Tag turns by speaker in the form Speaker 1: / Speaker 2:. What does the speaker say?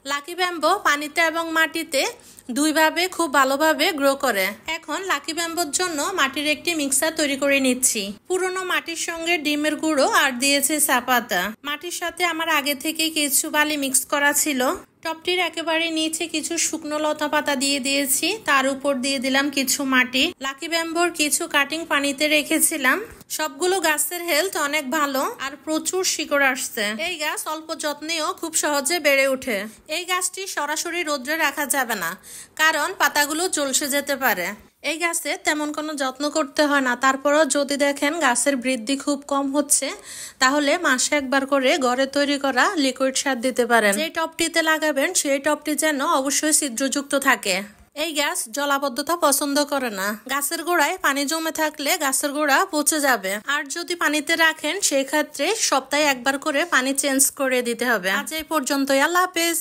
Speaker 1: Lucky bamboo পানিতে এবং মাটিতে দুইভাবে খুব ভালোভাবে গ্রো করে। এখন লাকি ব্যাম্বোর জন্য মাটির একটি মিক্সার তৈরি করে নিচ্ছি। পুরনো মাটির সঙ্গে ডিমের গুঁড়ো আর দিয়েছে চা পাতা। মাটির সাথে আমার আগে থেকে কিছু বালি মিক্স করা ছিল। টপটির একেবারে নিচে কিছু শুকনো লতা পাতা দিয়ে দিয়েছি, তার উপর দিয়ে দিলাম কিছু মাটি। লাকি ব্যাম্বোর কিছু কাটিং পানিতে রেখেছিলাম। সবগুলো গাছের হেলথ অনেক ভালো আর প্রচুর শিকড় আসছে। এই গাছ অল্প যত্নেও খুব সহজে বেড়ে ওঠে। এই গাছটি সরাসরি রোদ্রে রাখা যাবে না, কারণ পাতাগুলো ঝলসে যেতে পারে। এই গাছে তেমন কোনো যত্ন করতে হয় না, তারপরও যদি দেখেন গাছের বৃদ্ধি খুব কম হচ্ছে, তাহলে মাসে একবার করে ঘরে তৈরি করা লিকুইড সার দিতে পারেন। যে টবটিতে লাগাবেন সেই টবটি যেন অবশ্যই ছিদ্রযুক্ত থাকে। এই গাছ জলাবদ্ধতা পছন্দ করে না। গাছের গোড়ায় পানি জমে থাকলে গাছের গোড়া পচে যাবে। আর যদি পানিতে রাখেন সেক্ষেত্রে সপ্তাহে একবার করে পানি চেঞ্জ করে দিতে হবে। আজ এই পর্যন্তই, আল্লাহ হাফেজ।